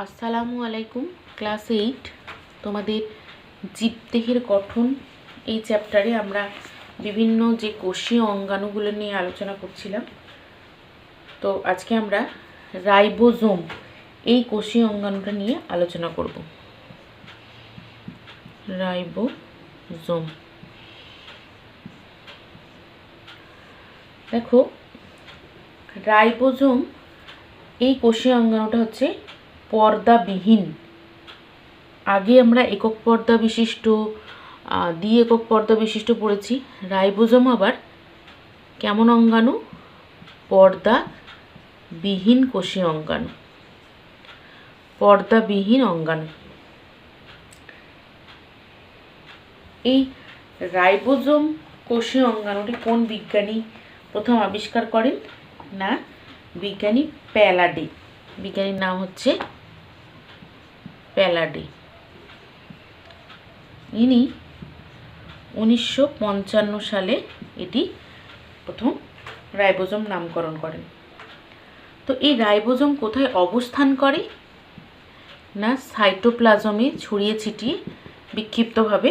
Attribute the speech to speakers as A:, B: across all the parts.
A: আসসালামু আলাইকুম। ক্লাস 8 তোমাদের জীবদেহের গঠন এই চ্যাপ্টারে আমরা বিভিন্ন যে কোষীয় অঙ্গাণুগুলো নিয়ে আলোচনা করছিলাম। তো আজকে আমরা রাইবোজোম এই কোষীয় অঙ্গাণুটা নিয়ে আলোচনা করব। রাইবোজোম দেখো, রাইবোজোম এই কোষীয় অঙ্গাণুটা হচ্ছে পর্দাবিহীন। আগে আমরা একক পর্দা বিশিষ্ট, দ্বি একক পর্দা বিশিষ্ট পড়েছি। রাইবোজোম আবার কেমন অঙ্গাণু? পর্দাবিহীন কোষীয় অঙ্গাণু। পর্দাবিহীন অঙ্গাণু। এই রাইবোজোম কোষীয় অঙ্গাণুটি কোন বিজ্ঞানী প্রথম আবিষ্কার করেন? না, বিজ্ঞানী প্যালাডি। বিজ্ঞানীর নাম হচ্ছে প্যালাডি। ইনি 1955 সালে এটি প্রথম রাইবোজোম নামকরণ করেন। তো এই রাইবোজোম কোথায় অবস্থান করে? না, সাইটোপ্লাজমে ছড়িয়ে ছিটিয়ে বিক্ষিপ্তভাবে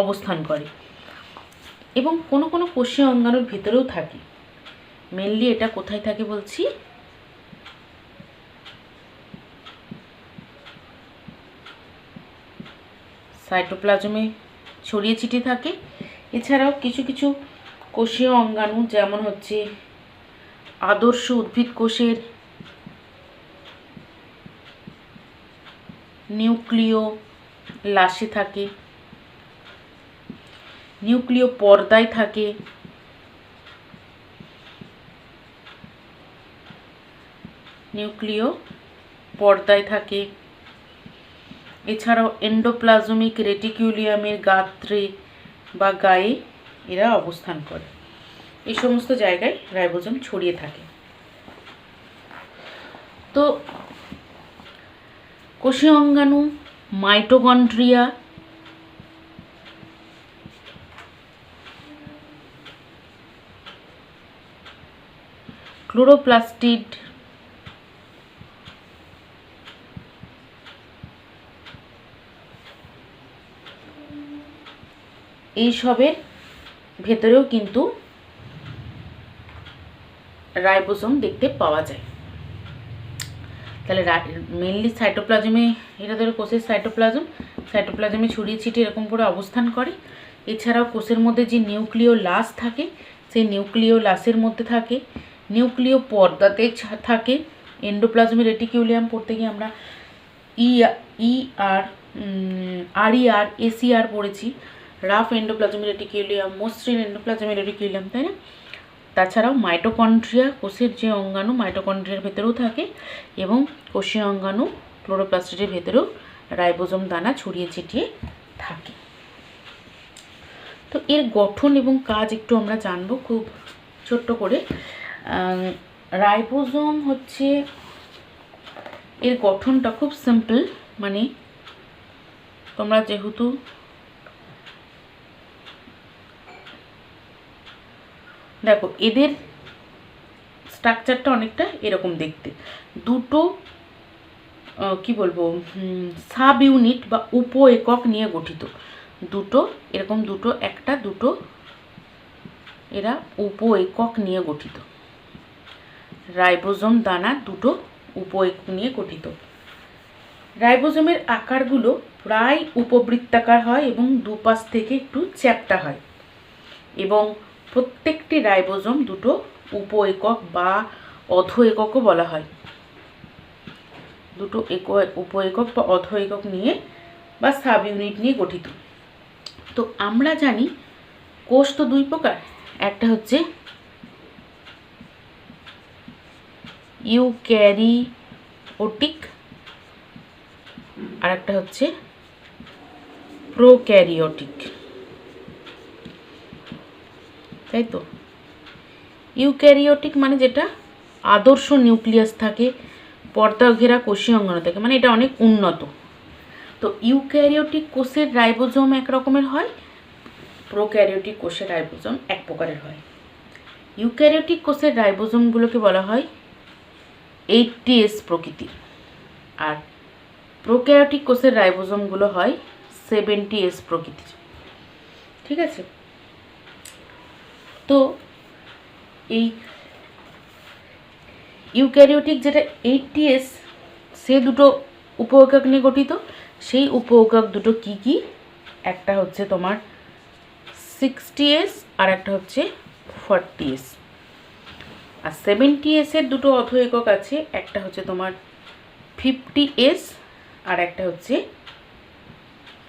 A: অবস্থান করে এবং কোনো কোনো কোষীয় অঙ্গাণুর ভিতরেও থাকে। মেনলি এটা কোথায় থাকে বলছি? সাইটোপ্লাজমে ছড়িয়ে ছিটিয়ে থাকে। এছাড়াও কিছু কিছু কোষীয় অঙ্গাণু, যেমন হচ্ছে আদর্শ উদ্ভিদ কোষের নিউক্লিওলাসে থাকে, নিউক্লিয় পর্দায় থাকে, নিউক্লিয় পর্দায় থাকে। এছাড়াও এন্ডোপ্লাজমিক রেটিকুলিয়ামের গাত্রে বা গায়ে এরা অবস্থান করে। এই সমস্ত জায়গায় রাইবোজোম ছড়িয়ে থাকে। তো কোষীয় অঙ্গাণু, মাইটোকন্ড্রিয়া, ক্লোরোপ্লাস্টিড, এইসবের ভেতরেও কিন্তু রাইবোজোম দেখতে পাওয়া যায়। তাহলে মেনলি সাইটোপ্লাজমে, এটা ধরো কোষের সাইটোপ্লাজমে ছড়িয়ে ছিটিয়ে এরকম করে অবস্থান করে। এছাড়াও কোষের মধ্যে যে নিউক্লিওলাস থাকে, সেই নিউক্লিওলাসের মধ্যে থাকে, নিউক্লিয় পর্দাতে থাকে। এন্ডোপ্লাজমিক রেটিকুলিয়াম পড়তে গিয়ে আমরা RER ACR পড়েছি। রাফ এন্ডোপ্লাজমিক রেটিকুলিয়াম, মসৃণ এন্ডোপ্লাজমিক রেটিকুলিয়াম, তাই না? তাছাড়াও মাইটোকন্ড্রিয়া, কোষের যে অঙ্গাণু, মাইটোকন্ড্রিয়ার ভেতরেও থাকে এবং কোষীয় অঙ্গাণু ক্লোরোপ্লাস্টিডের ভেতরেও রাইবোজোম দানা ছড়িয়ে ছিটিয়ে থাকে। তো এর গঠন এবং কাজ একটু আমরা জানবো খুব ছোট্ট করে। রাইবোজোম হচ্ছে, এর গঠনটা খুব সিম্পল। মানে তোমরা যেহেতু দেখো, এদের স্ট্রাকচারটা অনেকটা এরকম দেখতে। দুটো কি বলবো, সাব ইউনিট বা উপ একক নিয়ে গঠিত। দুটো এরকম, দুটো একটা দুটো, এরা উপ একক নিয়ে গঠিত। রাইবোজোম দানা দুটো উপ একক নিয়ে গঠিত। রাইবোজোমের আকারগুলো প্রায় উপবৃত্তাকার হয় এবং দুপাশ থেকে একটু চ্যাপ্টা হয় এবং প্রত্যেকটি রাইবোজোম দুটো উপ একক বা অধ এককও বলা হয়। দুটো উপ একক বা অধ একক নিয়ে বা সাব ইউনিট নিয়ে গঠিত। তো আমরা জানি কোষ তো দুই প্রকার, একটা হচ্ছে ইউক্যারিওটিক আর একটা হচ্ছে প্রোক্যারিওটিক, তাই তো? ইউক্যারিওটিক মানে যেটা আদর্শ নিউক্লিয়াস থাকে, পর্দা ঘেরা কোষীয় অঙ্গাণু থাকে, মানে এটা অনেক উন্নত। তো ইউক্যারিওটিক কোষের রাইবোজোম এক রকমের হয়, প্রোক্যারিওটিক কোষের রাইবোজোম এক প্রকারের হয়। ইউক্যারিওটিক কোষের রাইবোজোমগুলোকে বলা হয় 80S প্রকৃতির, আর প্রোক্যারিওটিক কোষের রাইবোজোমগুলো হয় 70S প্রকৃতির। ঠিক আছে, তো এই ইউক্যারিওটিক যেটা 80S, সে দুটো উপএকক নিয়ে গঠিত। সেই উপএকক দুটো কি কি? একটা হচ্ছে তোমার 60S আর একটা হচ্ছে 40S। আর 70S এর দুটো অধ একক আছে, একটা হচ্ছে তোমার 50S আর একটা হচ্ছে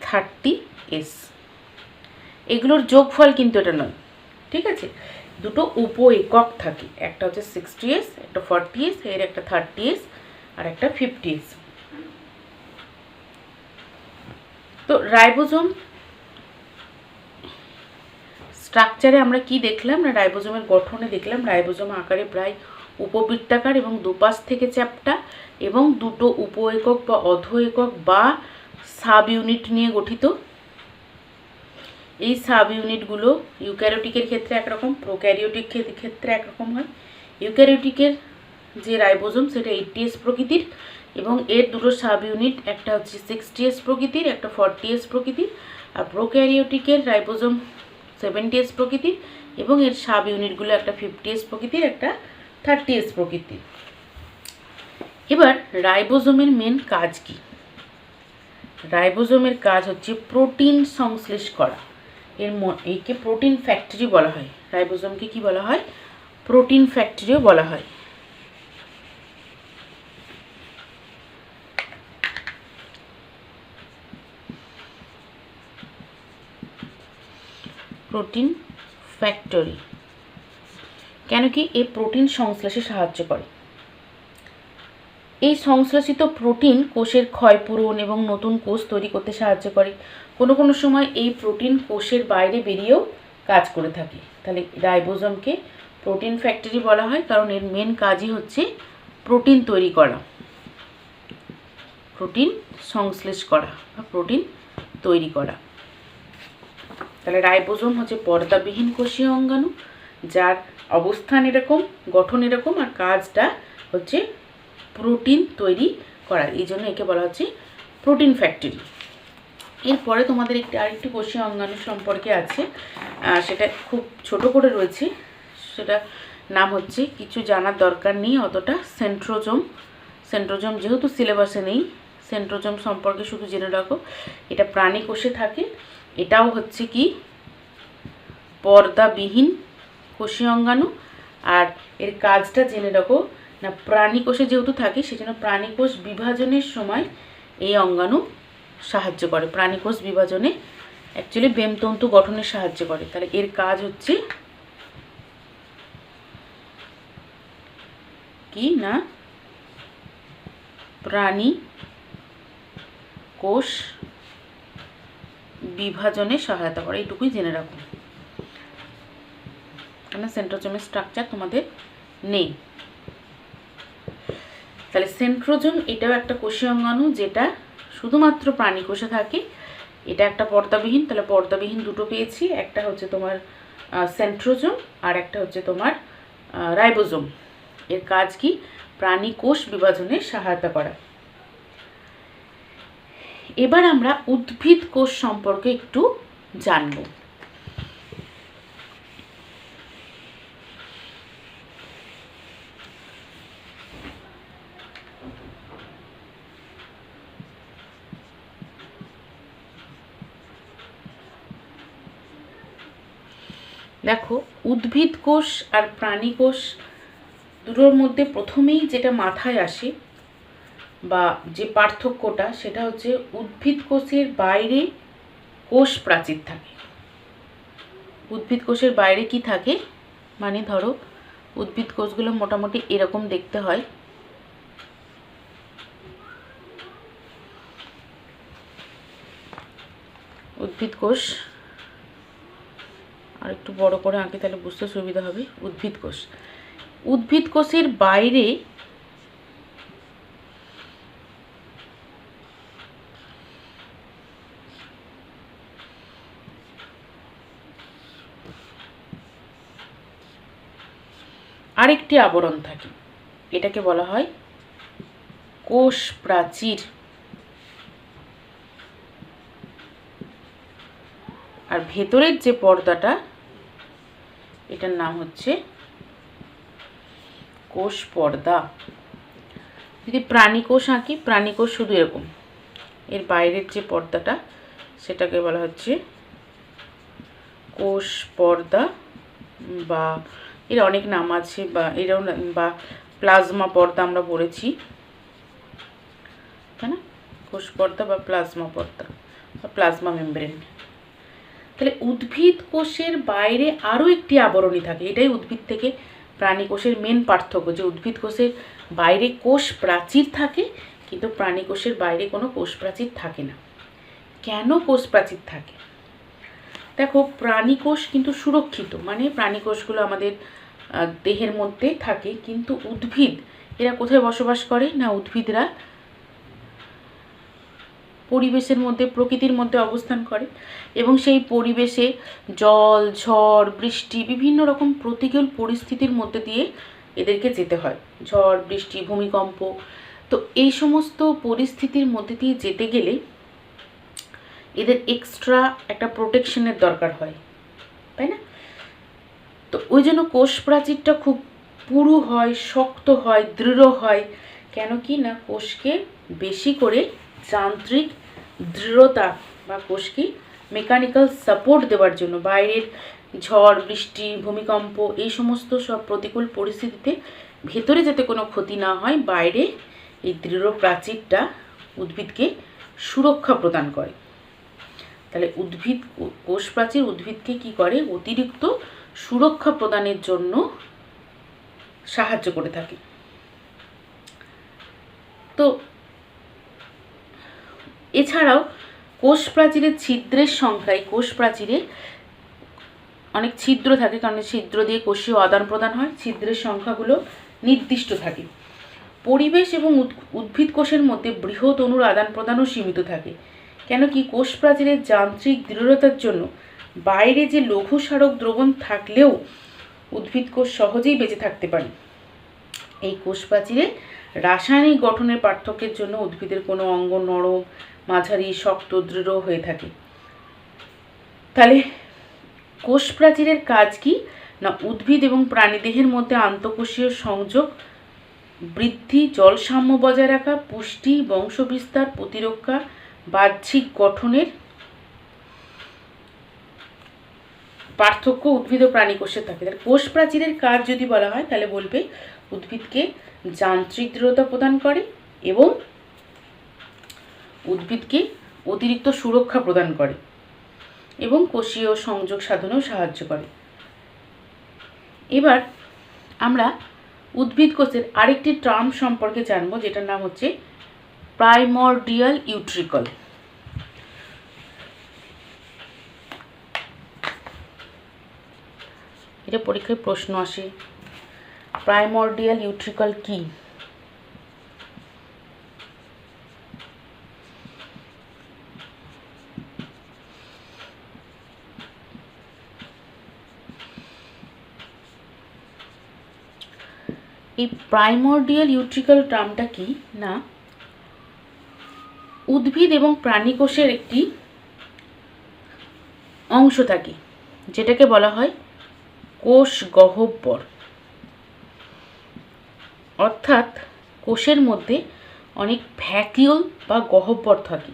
A: 30S। এগুলোর যোগফল কিন্তু এটা নয়। ঠিক আছে, দুটো উপ একক থাকে, একটা হচ্ছে 60S, একটা 40S, এর একটা 30S আর একটা 50S। তো রাইবোজোম স্ট্রাকচারে আমরা কি দেখলাম না, রাইবোজোমের গঠনে দেখলাম রাইবোজোম আকারে প্রায় উপবৃত্তাকার এবং দুপাশ থেকে চ্যাপ্টা এবং দুটো উপ একক বা অধ একক বা সাব ইউনিট নিয়ে গঠিত। এই সাব ইউনিটগুলো ইউক্যারিওটিকের ক্ষেত্রে একরকম, প্রোক্যারিওটিক ক্ষেত্রে একরকম হয়। ইউক্যারিওটিকের যে রাইবোজোম সেটা 80S প্রকৃতির এবং এর দুটো সাব ইউনিট, একটা হচ্ছে 60S প্রকৃতির, একটা 40S প্রকৃতির। আর প্রোক্যারিওটিকের রাইবোজোম 70S প্রকৃতির এবং এর সাব ইউনিটগুলো একটা 50S প্রকৃতির, একটা 30S প্রকৃতির। এবার রাইবোজোমের মেন কাজ কি? রাইবোজোমের কাজ হচ্ছে প্রোটিন সংশ্লেষ করা। একে প্রোটিন ফ্যাক্টরি বলা হয়। রাইবোজোমকে কি বলা হয়? প্রোটিন ফ্যাক্টরিও বলা হয়। প্রোটিন ফ্যাক্টরি কেন কি? এই প্রোটিন সংশ্লেষে সাহায্য করে। এই সংশ্লেষিত প্রোটিন কোষের ক্ষয়পূরণ এবং নতুন কোষ তৈরি করতে সাহায্য করে। কোনো কোনো সময় এই প্রোটিন কোষের বাইরে বেরিয়েও কাজ করে থাকে। তাহলে রাইবোজোমকে প্রোটিন ফ্যাক্টরি বলা হয়, কারণ এর মেন কাজই হচ্ছে প্রোটিন তৈরি করা, প্রোটিন সংশ্লেষ করা বা প্রোটিন তৈরি করা। তাহলে রাইবোজোম হচ্ছে পর্দাবিহীন কোষীয় অঙ্গাণু, যার অবস্থান এরকম, গঠন এরকম, আর কাজটা হচ্ছে প্রোটিন তৈরি করার। এই জন্য একে বলা হচ্ছে প্রোটিন ফ্যাক্টরি। এরপরে তোমাদের আরেকটি কোষীয় অঙ্গাণু সম্পর্কে আছে, সেটা খুব ছোট করে রয়েছে, সেটা নাম হচ্ছে, কিছু জানার দরকার নেই অতটা, সেন্ট্রোজোম। সেন্ট্রোজোম যেহেতু সিলেবাসে নেই, সেন্ট্রোজোম সম্পর্কে শুধু জেনে রাখো। এটা প্রাণী কোষে থাকে, এটাও হচ্ছে কি পর্দাবিহীন কোষীয় অঙ্গাণু। আর এর কাজটা জেনে রাখো না, প্রাণী কোষে যেহেতু থাকে সেজন্য প্রাণী কোষ বিভাজনের সময় এই অঙ্গাণু সাহায্য করে। প্রাণী কোষ বিভাজনে অ্যাকচুয়ালি বেমতন্তু গঠনে সাহায্য করে। তাহলে এর কাজ হচ্ছে কি না, প্রাণী কোষ বিভাজনে সহায়তা করে। এইটুকুই জেনে রাখো, কারণ সেন্ট্রোজোমের স্ট্রাকচার তোমাদের নেই। তাহলে সেন্ট্রোজোম এটাও একটা কোষীয় অঙ্গাণু, যেটা শুধুমাত্র প্রাণী কোষে থাকে। এটা একটা পর্দাবিহীন, তাহলে পর্দাবিহীন দুটো পেয়েছি, একটা হচ্ছে তোমার সেন্ট্রোজোম আর একটা হচ্ছে তোমার রাইবোজোম। এর কাজ কি? প্রাণী কোষ বিভাজনে সহায়তা করা। এবার আমরা উদ্ভিদ কোষ সম্পর্কে একটু জানব। দেখো, উদ্ভিদ কোষ আর প্রাণী কোষ দুটোর মধ্যে প্রথমেই যেটা মাথায় আসে বা যে পার্থক্যটা, সেটা হচ্ছে উদ্ভিদ কোষের বাইরে কোষ প্রাচীর থাকে। উদ্ভিদ কোষের বাইরে কি থাকে? মানে ধরো উদ্ভিদ কোষগুলো মোটামুটি এরকম দেখতে হয়। উদ্ভিদ কোষ আর একটু বড় করে আঁকি, তাহলে বুঝতে সুবিধা হবে। উদ্ভিদ কোষের বাইরে আরেকটি আবরণ থাকে, এটাকে বলা হয় কোষ প্রাচীর। আর ভেতরের যে পর্দাটা এটার নাম হচ্ছে কোষ পর্দা। যদি প্রাণীকোষ আঁকি, প্রাণীকোষ শুধু এরকম, এর বাইরের যে পর্দাটা সেটাকে বলা হচ্ছে কোষ পর্দা, বা এর অনেক নাম আছে, বা এরাও, বা প্লাজমা পর্দা আমরা পড়েছি, তাই না? কোষ পর্দা বা প্লাজমা পর্দা বা প্লাজমা মেমব্রেন। তাহলে উদ্ভিদ কোষের বাইরে আরও একটি আবরণী থাকে। এটাই উদ্ভিদ থেকে প্রাণী কোষের মেন পার্থক্য, যে উদ্ভিদ কোষের বাইরে কোষ প্রাচীর থাকে, কিন্তু প্রাণী কোষের বাইরে কোনো কোষ প্রাচীর থাকে না। কেন কোষ প্রাচীর থাকে? দেখো, প্রাণী কোষ কিন্তু সুরক্ষিত, মানে প্রাণী কোষগুলো আমাদের দেহের মধ্যে থাকে, কিন্তু উদ্ভিদ এরা কোথায় বসবাস করে না, উদ্ভিদরা পরিবেশের মধ্যে, প্রকৃতির মধ্যে অবস্থান করে, এবং সেই পরিবেশে জল, ঝড়, বৃষ্টি, বিভিন্ন রকম প্রতিকূল পরিস্থিতির মধ্যে দিয়ে এদেরকে যেতে হয়। ঝড়, বৃষ্টি, ভূমিকম্প, তো এই সমস্ত পরিস্থিতির মধ্যে দিয়ে যেতে গেলে এদের এক্সট্রা একটা প্রোটেকশনের দরকার হয়, তাই না? তো ওই জন্য কোষ প্রাচীরটা খুব পুরু হয়, শক্ত হয়, দৃঢ় হয়। কেন কি না, কোষকে বেশি করে যান্ত্রিক দৃঢ়তা বা কোষকে মেকানিক্যাল সাপোর্ট দেওয়ার জন্য, বাইরের ঝড়, বৃষ্টি, ভূমিকম্প, এই সমস্ত সব প্রতিকূল পরিস্থিতিতে ভেতরে যাতে কোনো ক্ষতি না হয়, বাইরে এই দৃঢ় প্রাচীরটা উদ্ভিদকে সুরক্ষা প্রদান করে। তাহলে উদ্ভিদ, কোষ প্রাচীর উদ্ভিদকে কি করে, অতিরিক্ত সুরক্ষা প্রদানের জন্য সাহায্য করে থাকে। তো এছাড়াও কোষ প্রাচীরের ছিদ্রের সংখ্যায়, কোষ প্রাচীরে অনেক ছিদ্র থাকে, কারণ ছিদ্র দিয়ে কোষীয় আদান প্রদান হয়, ছিদ্রের সংখ্যাগুলো নির্দিষ্ট থাকে। পরিবেশ এবং উদ্ভিদ কোষের মধ্যে বৃহৎ অণুর আদান প্রদানও সীমিত থাকে। কেন কি, কোষ প্রাচীরের যান্ত্রিক দৃঢ়তার জন্য বাইরে যে লঘু স্মারক দ্রবণ থাকলেও উদ্ভিদ কোষ সহজেই বেঁচে থাকতে পারে। এই কোষ প্রাচীরে রাসায়নিক গঠনের পার্থক্যের জন্য উদ্ভিদের কোনো অঙ্গ নরম, মাঝারি, শক্ত, দৃঢ় হয়ে থাকে। তাহলে কোষ প্রাচীরের কাজ কি না, উদ্ভিদ এবং প্রাণীদেহের মধ্যে আন্তঃকোষীয় সংযোগ বৃদ্ধি, জলসাম্য বজায় রাখা, পুষ্টি, বংশবিস্তার, প্রতিরক্ষা, বাহ্যিক গঠনের পার্থক্য উদ্ভিদ ও প্রাণী কোষে থাকে। তাহলে কোষ প্রাচীরের কাজ যদি বলা হয় তাহলে বলবে উদ্ভিদকে যান্ত্রিক দৃঢ়তা প্রদান করে এবং উদ্ভিদকে অতিরিক্ত সুরক্ষা প্রদান করে এবং কোষীয় সংযোগ সাধনেও সাহায্য করে। এবার আমরা উদ্ভিদ কোষের আরেকটি টার্ম সম্পর্কে জানবো, যেটার নাম হচ্ছে প্রাইমর্ডিয়াল ইউট্রিকল। এটা পরীক্ষায় প্রশ্ন আসে, প্রাইমর্ডিয়াল ইউট্রিকল কি? এই প্রাইমর্ডিয়াল ইউট্রিকল টার্মটা কি না, উদ্ভিদ এবং প্রাণী কোষের একটি অংশ থাকে যেটাকে বলা হয় কোষ গহ্বর। অর্থাৎ কোষের মধ্যে অনেক ভ্যাকিউল বা গহ্বর থাকে।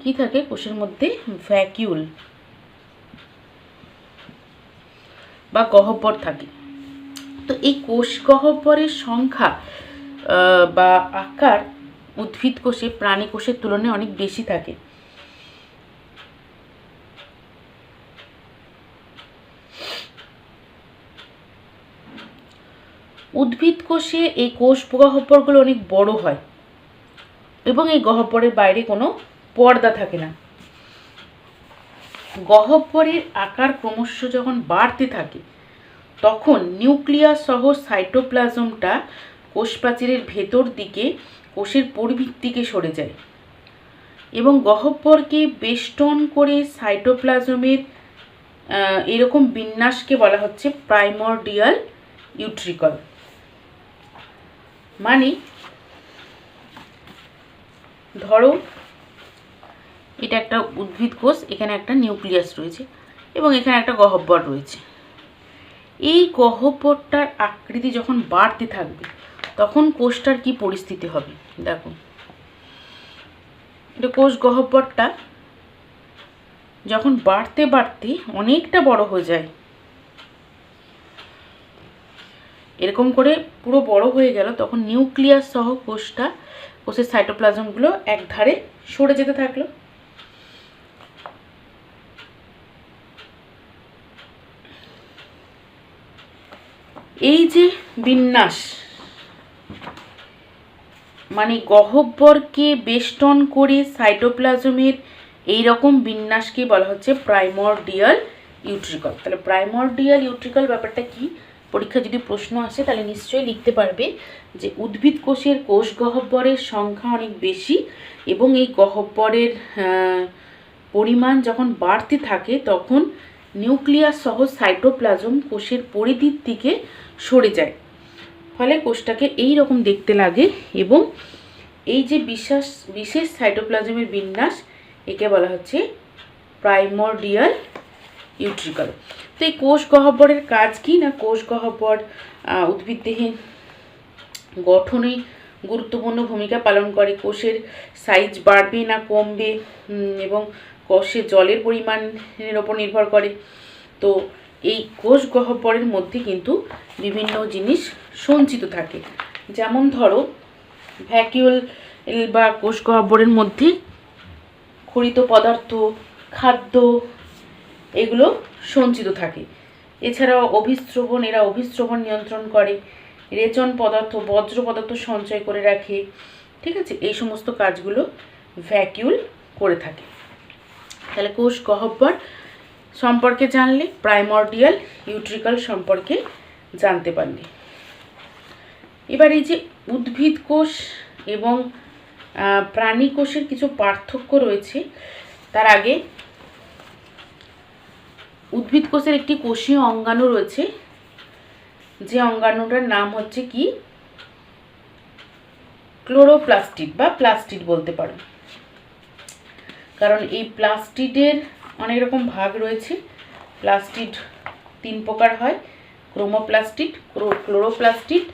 A: কি থাকে কোষের মধ্যে? ভ্যাকিউল বা গহ্বর থাকে। তো এই কোষ গহ্বরের সংখ্যা বা আকার উদ্ভিদ কোষে প্রাণী কোষের তুলনায় অনেক বেশি থাকে। উদ্ভিদ কোষে এই কোষ গহ্বরগুলো অনেক বড় হয় এবং এই গহ্বরের বাইরে কোনো পর্দা থাকে না। গহ্বরের আকার ক্রমশ যখন বাড়তে থাকে তখন নিউক্লিয়াস সহ সাইটোপ্লাজমটা কোষ প্রাচীরের ভেতর দিকে কোষের পরিভিত্তিকে সরে যায় এবং গহ্বরকে বেষ্টন করে সাইটোপ্লাজমের এরকম বিন্যাসকে বলা হচ্ছে প্রাইমর্ডিয়াল ইউট্রিকল। মানে ধরো এটা একটা উদ্ভিদ কোষ, এখানে একটা নিউক্লিয়াস রয়েছে, এবং এখানে একটা গহ্বর রয়েছে। এই গহ্বরটার আকৃতি যখন বাড়তে থাকবে তখন কোষটার কি পরিস্থিতি হবে দেখো। এটা কোষ গহ্বরটা যখন বাড়তে বাড়তে অনেকটা বড় হয়ে যায়, এরকম করে পুরো বড় হয়ে গেল, তখন নিউক্লিয়াস সহ কোষের সাইটোপ্লাজমগুলো এক ধারে সরে যেতে থাকলো। এই যে বিন্যাস, মানে গহ্বরকে বেষ্টন করে সাইটোপ্লাজমের এই রকম বিন্যাসকে বলা হচ্ছে প্রাইমর্ডিয়াল ইউট্রিকল। তাহলে প্রাইমর্ডিয়াল ইউট্রিকল ব্যাপারটা কি, পরীক্ষা যদি প্রশ্ন আসে তাহলে নিশ্চয়ই লিখতে পারবে যে উদ্ভিদ কোষের কোষ গহ্বরের সংখ্যা অনেক বেশি এবং এই গহ্বরের পরিমাণ যখন বাড়তে থাকে তখন নিউক্লিয়াস সহ সাইটোপ্লাজম কোষের পরিধির দিকে সরে যায়, ফলে কোষটাকে এই রকম দেখতে লাগে। এবং এই যে বিশেষ সাইটোপ্লাজমের বিন্যাস, একে বলা হচ্ছে প্রাইমর্ডিয়াল ইউট্রিকল। তো এই কোষ গহ্বরের কাজ কি না, কোষ গহ্বর উদ্ভিদ দেহে গঠনে গুরুত্বপূর্ণ ভূমিকা পালন করে। কোষের সাইজ বাড়বে না কমবে এবং কোষে জলের পরিমাণের ওপর নির্ভর করে। তো এই কোষ গহ্বরের মধ্যে কিন্তু বিভিন্ন জিনিস সঞ্চিত থাকে, যেমন ধরো ভ্যাকিউল বা কোষ গহ্বরের মধ্যে খরিত পদার্থ, খাদ্য, এগুলো সঞ্চিত থাকে। এছাড়াও এরা অভিস্রবণ নিয়ন্ত্রণ করে, রেচন পদার্থ, বজ্র পদার্থ সঞ্চয় করে রাখে। ঠিক আছে, এই সমস্ত কাজগুলো ভ্যাকিউল করে থাকে। তাহলে কোষ গহ্বর সম্পর্কে জানলে, প্রাইমর্ডিয়াল ইউট্রিকল সম্পর্কে জানতে পারলে। এবার এই যে উদ্ভিদ কোষ এবং প্রাণী কোষের কিছু পার্থক্য রয়েছে, তার আগে উদ্ভিদ কোষের একটি কোষীয় অঙ্গাণু রয়েছে, যে অঙ্গাণুটার নাম হচ্ছে কি ক্লোরোপ্লাস্টিড বা প্লাস্টিড বলতে পারো। কারণ এই প্লাস্টিডের অনেক রকম ভাগ রয়েছে। প্লাস্টিড 3 প্রকার হয়, ক্রোমোপ্লাস্টিড, ক্লোরোপ্লাস্টিড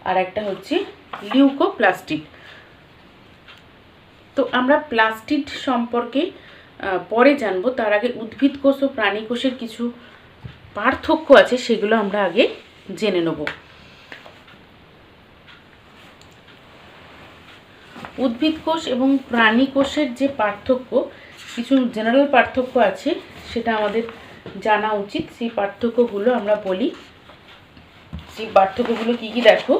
A: আর একটা হচ্ছে লিউকোপ্লাস্টিড। তো আমরা প্লাস্টিড সম্পর্কে পরে জানবো, তার আগে উদ্ভিদ কোষ ও প্রাণী কোষের কিছু পার্থক্য আছে, সেগুলো আমরা আগে জেনে নেব। উদ্ভিদ কোষ এবং প্রাণী কোষের যে পার্থক্য, কিছু জেনারেল পার্থক্য আছে, সেটা আমাদের জানা উচিত। সেই পার্থক্যগুলো আমরা বলি। সেই পার্থক্যগুলো কি কি দেখো।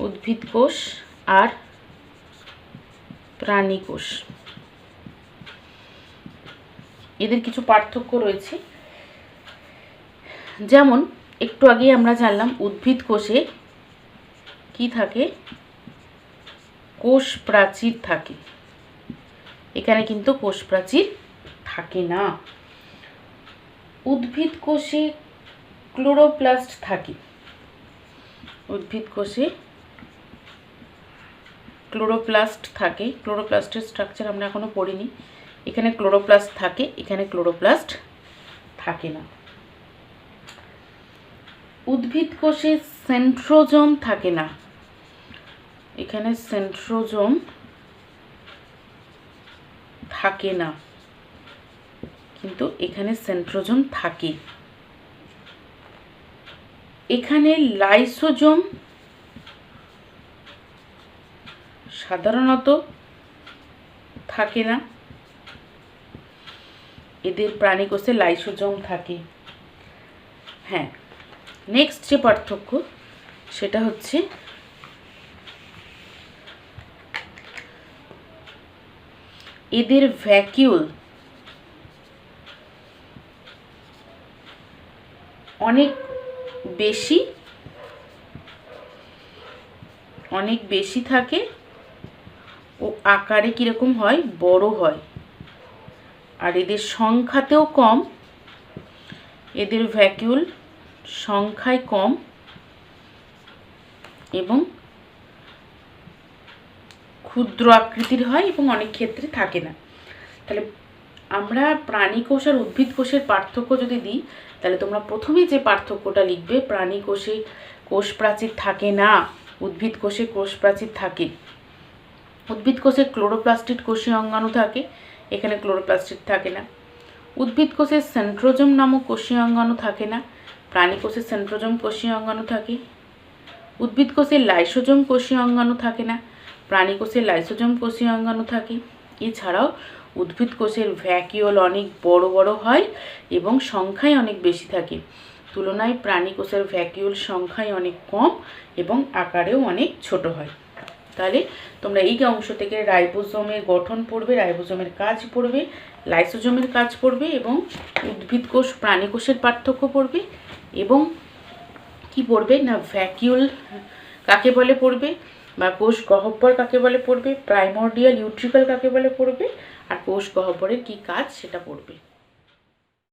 A: উদ্ভিদ কোষ আর প্রাণী কোষ, এদের কিছু পার্থক্য রয়েছে। যেমন একটু আগে আমরা জানলাম উদ্ভিদ কোষে কি থাকে, কোষ প্রাচীর থাকে। এখানে কিন্তু কোষ প্রাচীর থাকে না। উদ্ভিদ কোষে ক্লোরোপ্লাস্ট থাকে। উদ্ভিদ কোষে ক্লোরোপ্লাস্ট থাকে। ক্লোরোপ্লাস্টের স্ট্রাকচার আমরা এখনো পড়িনি। এখানে ক্লোরোপ্লাস্ট থাকে, এখানে ক্লোরোপ্লাস্ট থাকে না। উদ্ভিদ কোষে সেন্ট্রোজোম থাকে না। এখানে সেন্ট্রোজোম থাকে না, কিন্তু এখানে সেন্ট্রোজোম থাকে। এখানে লাইসোজোম সাধারণত থাকে না। এদের প্রাণী কোষে লাইসোজোম থাকে। হ্যাঁ, নেক্সট যে পার্থক্য সেটা হচ্ছে এদের ভ্যাকিউল অনেক বেশি থাকে ও আকারে কিরকম হয়, বড় হয়। আর এদের সংখ্যাতেও কম। এদের ভ্যাকিউল সংখ্যায় কম এবং ক্ষুদ্র আকৃতির হয় এবং অনেক ক্ষেত্রে থাকে না। তাহলে আমরা প্রাণী কোষ আর উদ্ভিদ কোষের পার্থক্য যদি দিই, তাহলে তোমরা প্রথমে যে পার্থক্যটা লিখবে, প্রাণী কোষে কোষ প্রাচীর থাকে না, উদ্ভিদ কোষে কোষ প্রাচীর থাকে। উদ্ভিদ কোষে ক্লোরোপ্লাস্টিড কোষীয় অঙ্গাণু থাকে, এখানে ক্লোরোপ্লাস্টিড থাকে না। উদ্ভিদ কোষের সেন্ট্রোজোম নামক কোষীয় অঙ্গাণু থাকে না, প্রাণী কোষের সেন্ট্রোজোম কোষীয় অঙ্গাণু থাকে। উদ্ভিদ কোষের লাইসোজোম কোষীয় অঙ্গাণু থাকে না, প্রাণী কোষের লাইসোজোম কোষীয় অঙ্গাণু থাকে। এছাড়াও উদ্ভিদ কোষের ভ্যাকিওল অনেক বড় বড় হয় এবং সংখ্যায় অনেক বেশি থাকে, তুলনায় প্রাণী কোষের ভ্যাকিওল সংখ্যায় অনেক কম এবং আকারেও অনেক ছোট হয়। তাহলে তোমরা এই অংশ থেকে রাইবোজোমের গঠন পড়বে, রাইবোজোমের কাজ পড়বে, লাইসোজোমের কাজ পড়বে এবং উদ্ভিদ কোষ প্রাণী কোষের পার্থক্য পড়বে এবং কি পড়বে না ভ্যাকিউল কাকে বলে পড়বে, বা কোষ গহ্বর কাকে বলে পড়বে, প্রাইমর্ডিয়াল ইউট্রিকল কাকে বলে পড়বে, আর কোষ গহ্বরের কি কাজ সেটা পড়বে।